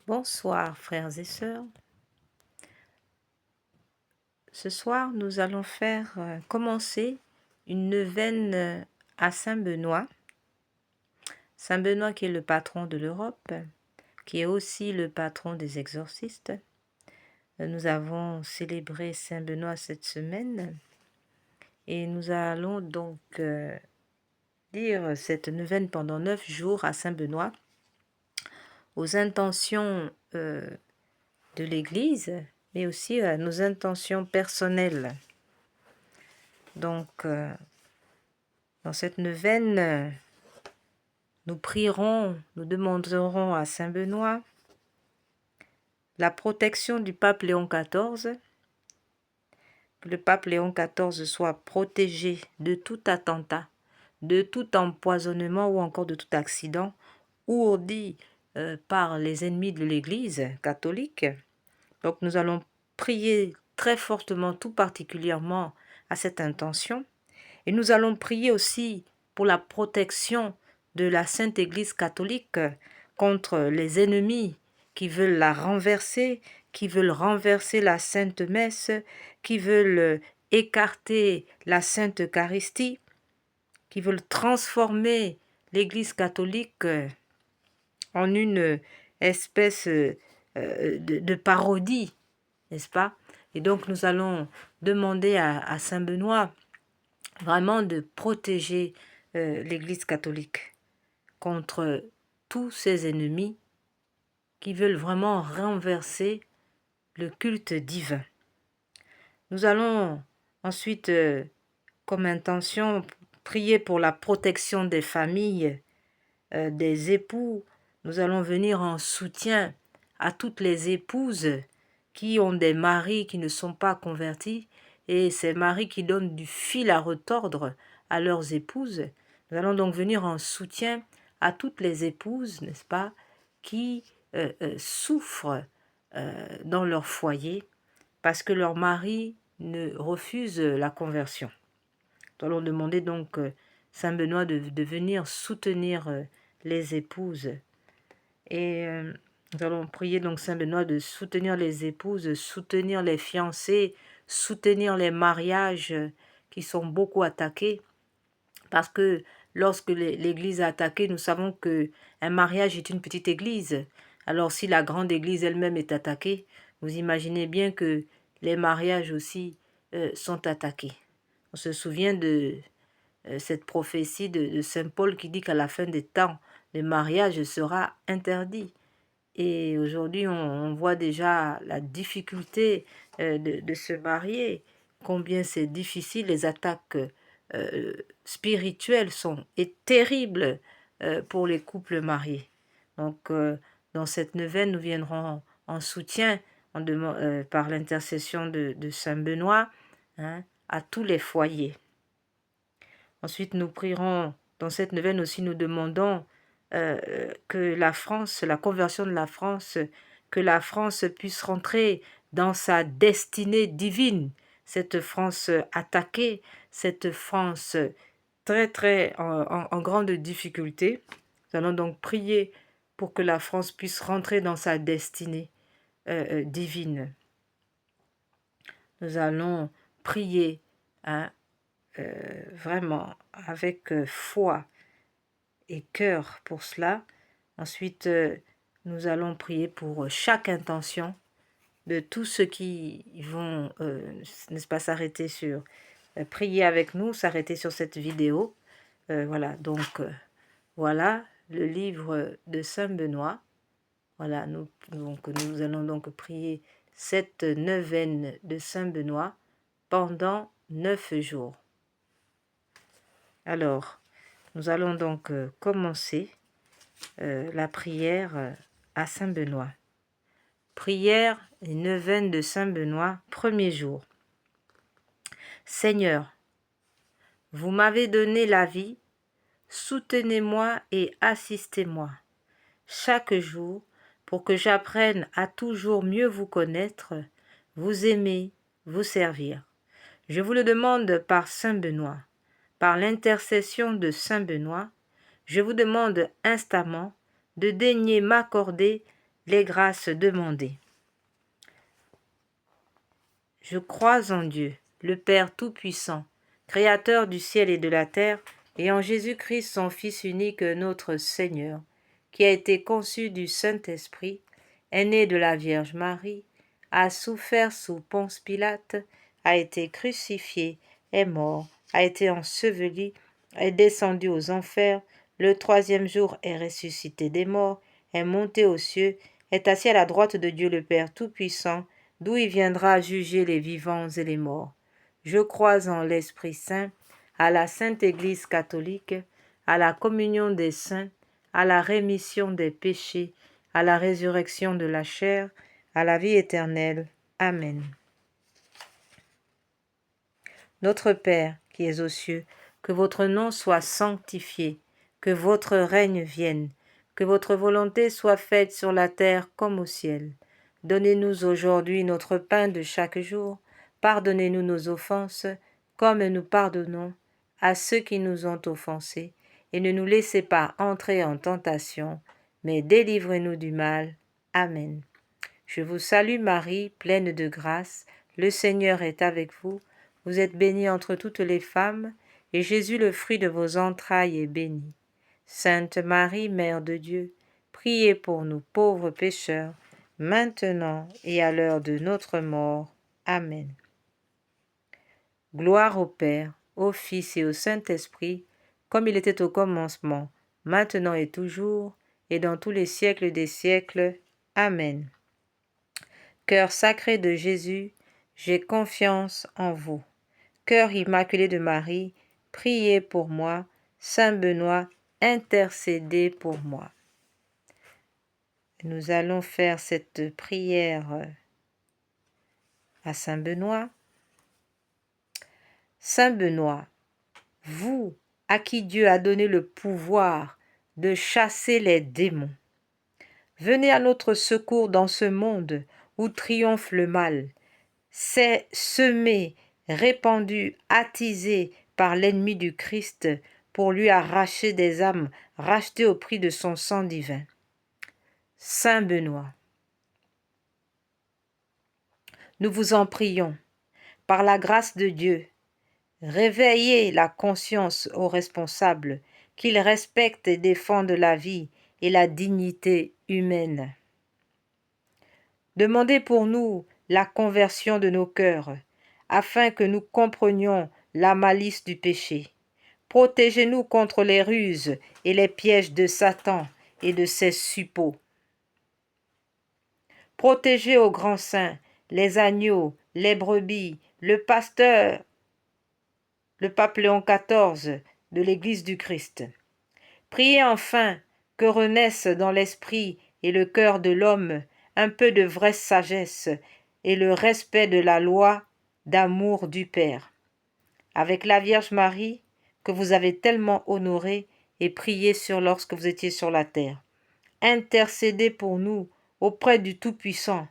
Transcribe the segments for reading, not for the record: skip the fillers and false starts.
Bonsoir frères et sœurs. Ce soir, nous allons commencer une neuvaine à Saint Benoît. Saint Benoît qui est le patron de l'Europe, qui est aussi le patron des exorcistes. Nous avons célébré Saint Benoît cette semaine et nous allons donc dire cette neuvaine pendant 9 jours à Saint Benoît aux intentions de l'Église, mais aussi à nos intentions personnelles. Donc, dans cette neuvaine, nous prierons, nous demanderons à Saint Benoît la protection du pape Léon XIV, que le pape Léon XIV soit protégé de tout attentat, de tout empoisonnement ou encore de tout accident ourdi par les ennemis de l'Église catholique. Donc nous allons prier très fortement, tout particulièrement à cette intention. Et nous allons prier aussi pour la protection de la Sainte Église catholique contre les ennemis qui veulent la renverser, qui veulent renverser la Sainte Messe, qui veulent écarter la Sainte Eucharistie, qui veulent transformer l'Église catholique en une espèce de parodie, n'est-ce pas? Et donc nous allons demander à Saint Benoît vraiment de protéger l'Église catholique contre tous ses ennemis qui veulent vraiment renverser le culte divin. Nous allons ensuite, comme intention, prier pour la protection des familles, des époux. Nous allons venir en soutien à toutes les épouses qui ont des maris qui ne sont pas convertis et ces maris qui donnent du fil à retordre à leurs épouses. Nous allons donc venir en soutien à toutes les épouses, n'est-ce pas, qui souffrent dans leur foyer parce que leur mari ne refuse la conversion. Nous allons demander donc Saint Benoît de venir soutenir les épouses. Et nous allons prier donc Saint Benoît de soutenir les épouses, soutenir les fiancés, soutenir les mariages qui sont beaucoup attaqués. Parce que lorsque l'Église est attaquée, nous savons qu'un mariage est une petite église. Alors si la grande église elle-même est attaquée, vous imaginez bien que les mariages aussi sont attaqués. On se souvient de cette prophétie de Saint Paul qui dit qu'à la fin des temps, le mariage sera interdit. Et aujourd'hui, on voit déjà la difficulté de se marier, combien c'est difficile, les attaques spirituelles sont terribles pour les couples mariés. Donc, dans cette neuvaine, nous viendrons en soutien par l'intercession de Saint Benoît à tous les foyers. Ensuite, nous prierons, dans cette neuvaine aussi, nous demandons que la France, la conversion de la France, que la France puisse rentrer dans sa destinée divine, cette France attaquée, cette France très très en grande difficulté. Nous allons donc prier pour que la France puisse rentrer dans sa destinée divine. Nous allons prier vraiment avec foi et cœur pour cela. Ensuite, nous allons prier pour chaque intention de tous ceux qui vont, n'est-ce pas, s'arrêter sur, prier avec nous, s'arrêter sur cette vidéo. Voilà, donc, voilà le livre de Saint Benoît. Voilà, nous allons donc prier cette neuvaine de Saint Benoît pendant 9 jours. Alors, nous allons donc commencer la prière à Saint Benoît. Prière et neuvaine de Saint Benoît, premier jour. Seigneur, vous m'avez donné la vie, soutenez-moi et assistez-moi chaque jour pour que j'apprenne à toujours mieux vous connaître, vous aimer, vous servir. Je vous le demande par Saint Benoît, par l'intercession de Saint Benoît, je vous demande instamment de daigner m'accorder les grâces demandées. Je crois en Dieu, le Père Tout-Puissant, Créateur du ciel et de la terre, et en Jésus-Christ, son Fils unique, notre Seigneur, qui a été conçu du Saint-Esprit, est né de la Vierge Marie, a souffert sous Ponce Pilate, a été crucifié, est mort, a été enseveli, est descendu aux enfers, le troisième jour est ressuscité des morts, est monté aux cieux, est assis à la droite de Dieu le Père Tout-Puissant, d'où il viendra juger les vivants et les morts. Je crois en l'Esprit Saint, à la Sainte Église catholique, à la communion des saints, à la rémission des péchés, à la résurrection de la chair, à la vie éternelle. Amen. Notre Père, qui es aux cieux, que votre nom soit sanctifié, que votre règne vienne, que votre volonté soit faite sur la terre comme au ciel. Donnez-nous aujourd'hui notre pain de chaque jour. Pardonnez-nous nos offenses, comme nous pardonnons à ceux qui nous ont offensés. Et ne nous laissez pas entrer en tentation, mais délivrez-nous du mal. Amen. Je vous salue Marie, pleine de grâce, le Seigneur est avec vous. Vous êtes bénie entre toutes les femmes, et Jésus, le fruit de vos entrailles, est béni. Sainte Marie, Mère de Dieu, priez pour nous pauvres pécheurs, maintenant et à l'heure de notre mort. Amen. Gloire au Père, au Fils et au Saint-Esprit, comme il était au commencement, maintenant et toujours, et dans tous les siècles des siècles. Amen. Cœur sacré de Jésus, j'ai confiance en vous. Cœur immaculé de Marie, priez pour moi. Saint Benoît, intercédez pour moi. Nous allons faire cette prière à Saint Benoît. Saint Benoît, vous à qui Dieu a donné le pouvoir de chasser les démons, venez à notre secours dans ce monde où triomphe le mal. C'est semé, répandu, attisé par l'ennemi du Christ pour lui arracher des âmes rachetées au prix de son sang divin. Saint Benoît, nous vous en prions, par la grâce de Dieu, réveillez la conscience aux responsables, qu'ils respectent et défendent la vie et la dignité humaine. Demandez pour nous la conversion de nos cœurs, afin que nous comprenions la malice du péché. Protégez-nous contre les ruses et les pièges de Satan et de ses suppôts. Protégez au grand saint les agneaux, les brebis, le pasteur, le pape Léon XIV de l'Église du Christ. Priez enfin que renaisse dans l'esprit et le cœur de l'homme un peu de vraie sagesse et le respect de la loi d'amour du Père. Avec la Vierge Marie, que vous avez tellement honorée et priée sur lorsque vous étiez sur la terre. Intercédez pour nous auprès du Tout-Puissant,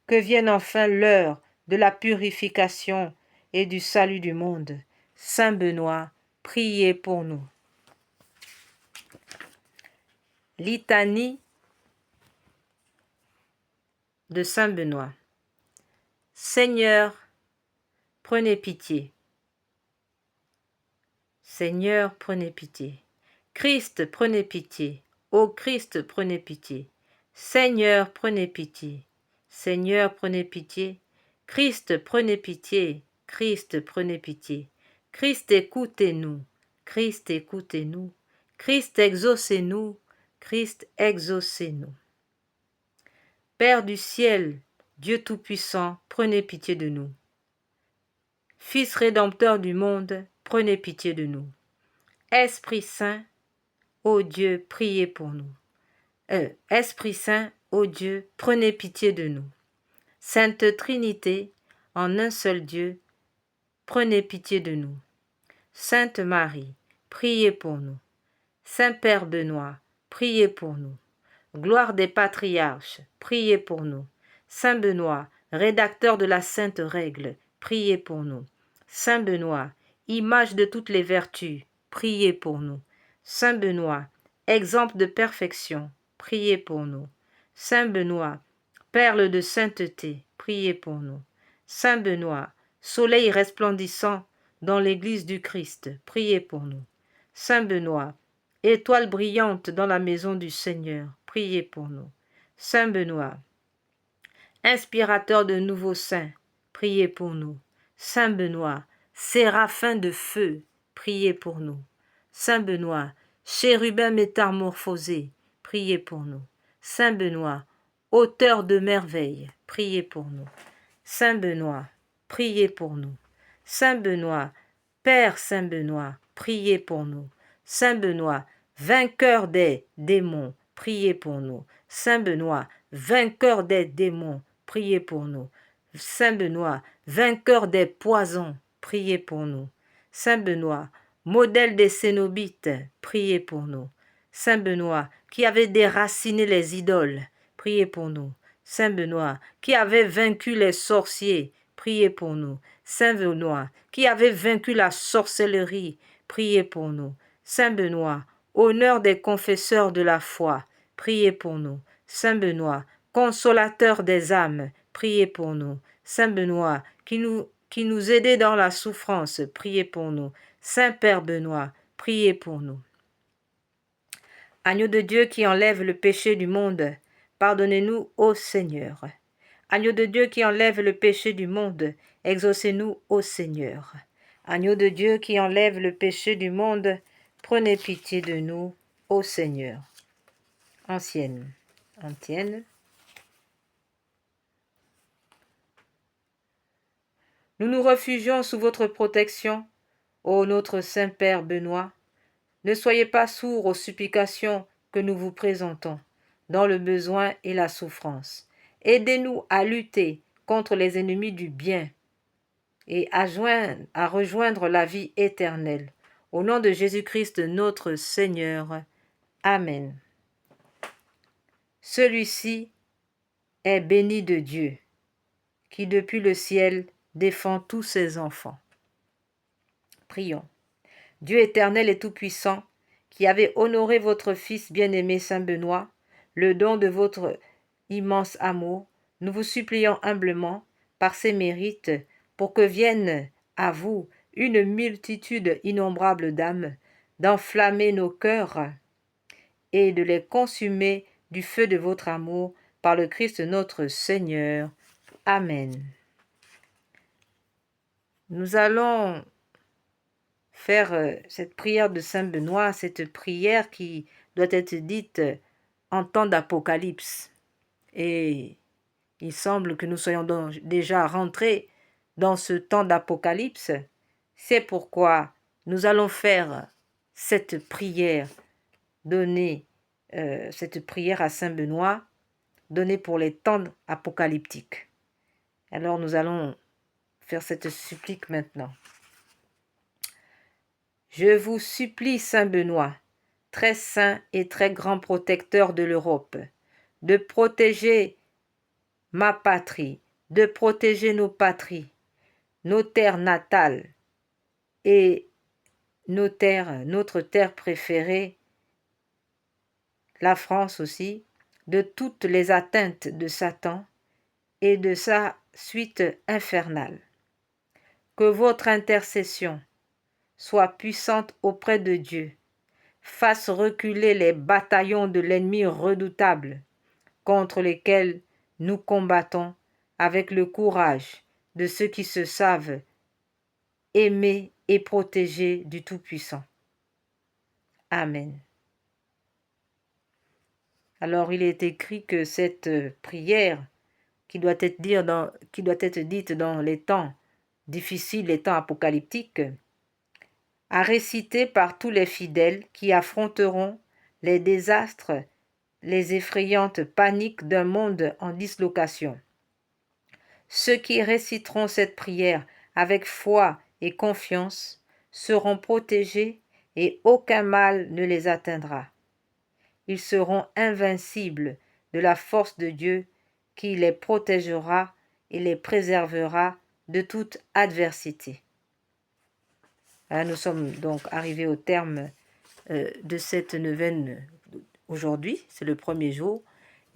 que vienne enfin l'heure de la purification et du salut du monde. Saint Benoît, priez pour nous. Litanie de Saint Benoît. Seigneur, prenez pitié. Seigneur, prenez pitié. Christ, prenez pitié. Ô Christ, prenez pitié. Seigneur, prenez pitié. Seigneur, prenez pitié. Christ, prenez pitié. Christ, prenez pitié. Christ, écoutez-nous. Christ, écoutez-nous. Christ, exaucez-nous. Christ, exaucez-nous. Père du ciel, Dieu Tout-Puissant, prenez pitié de nous. Fils rédempteur du monde, prenez pitié de nous. Esprit Saint, ô Dieu, priez pour nous. Esprit Saint, ô Dieu, prenez pitié de nous. Sainte Trinité, en un seul Dieu, prenez pitié de nous. Sainte Marie, priez pour nous. Saint Père Benoît, priez pour nous. Gloire des patriarches, priez pour nous. Saint Benoît, rédacteur de la Sainte Règle, priez pour nous. Saint Benoît, image de toutes les vertus, priez pour nous. Saint Benoît, exemple de perfection, priez pour nous. Saint Benoît, perle de sainteté, priez pour nous. Saint Benoît, soleil resplendissant dans l'église du Christ, priez pour nous. Saint Benoît, étoile brillante dans la maison du Seigneur, priez pour nous. Saint Benoît, inspirateur de nouveaux saints, priez pour nous. Saint Benoît, séraphin de feu, priez pour nous. Saint Benoît, chérubin métamorphosé, priez pour nous. Saint Benoît, auteur de merveilles, priez pour nous. Saint Benoît, priez pour nous. Saint Benoît, Père Saint Benoît, priez pour nous. Saint Benoît, vainqueur des démons, priez pour nous. Saint Benoît, vainqueur des démons, priez pour nous. Saint Benoît, vainqueur des poisons, priez pour nous. Saint Benoît, modèle des cénobites, priez pour nous. Saint Benoît, qui avait déraciné les idoles, priez pour nous. Saint Benoît, qui avait vaincu les sorciers, priez pour nous. Saint Benoît, qui avait vaincu la sorcellerie, priez pour nous. Saint Benoît, honneur des confesseurs de la foi, priez pour nous. Saint Benoît, consolateur des âmes, priez pour nous. Saint Benoît, qui nous aidait dans la souffrance, priez pour nous. Saint Père Benoît, priez pour nous. Agneau de Dieu qui enlève le péché du monde, pardonnez-nous, ô Seigneur. Agneau de Dieu qui enlève le péché du monde, exaucez-nous, ô Seigneur. Agneau de Dieu qui enlève le péché du monde, prenez pitié de nous, ô Seigneur. Antienne. Nous nous réfugions sous votre protection, ô notre Saint-Père Benoît. Ne soyez pas sourds aux supplications que nous vous présentons, dans le besoin et la souffrance. Aidez-nous à lutter contre les ennemis du bien et à rejoindre la vie éternelle. Au nom de Jésus-Christ notre Seigneur. Amen. Celui-ci est béni de Dieu, qui depuis le ciel défend tous ses enfants. Prions. Dieu éternel et tout-puissant, qui avez honoré votre Fils bien-aimé Saint Benoît, le don de votre immense amour, nous vous supplions humblement, par ses mérites, pour que vienne à vous une multitude innombrable d'âmes, d'enflammer nos cœurs et de les consumer du feu de votre amour, par le Christ notre Seigneur. Amen. Nous allons faire cette prière de Saint Benoît, cette prière qui doit être dite en temps d'Apocalypse. Et il semble que nous soyons donc déjà rentrés dans ce temps d'Apocalypse. C'est pourquoi nous allons faire cette prière, cette prière à Saint Benoît, donnée pour les temps apocalyptiques. Alors nous allons faire cette supplique maintenant. Je vous supplie, Saint Benoît, très saint et très grand protecteur de l'Europe, de protéger ma patrie, de protéger nos patries, nos terres natales et notre terre préférée, la France aussi, de toutes les atteintes de Satan et de sa suite infernale. Que votre intercession soit puissante auprès de Dieu, fasse reculer les bataillons de l'ennemi redoutable contre lesquels nous combattons avec le courage de ceux qui se savent aimer et protéger du Tout-Puissant. Amen. Alors il est écrit que cette prière qui doit être dite dans les temps difficiles, les temps apocalyptiques, à réciter par tous les fidèles qui affronteront les désastres, les effrayantes paniques d'un monde en dislocation. Ceux qui réciteront cette prière avec foi et confiance seront protégés et aucun mal ne les atteindra. Ils seront invincibles de la force de Dieu qui les protégera et les préservera de toute adversité. Nous sommes donc arrivés au terme de cette neuvaine aujourd'hui, c'est le premier jour,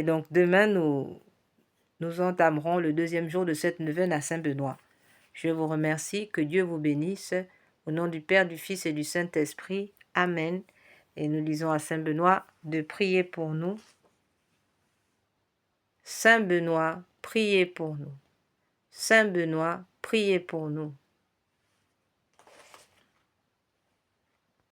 Et donc demain, nous entamerons le deuxième jour de cette neuvaine à Saint-Benoît. Je vous remercie, que Dieu vous bénisse. Au nom du Père, du Fils et du Saint-Esprit. Amen. Et nous lisons à Saint-Benoît de prier pour nous. Saint Benoît, priez pour nous. Saint Benoît, priez pour nous.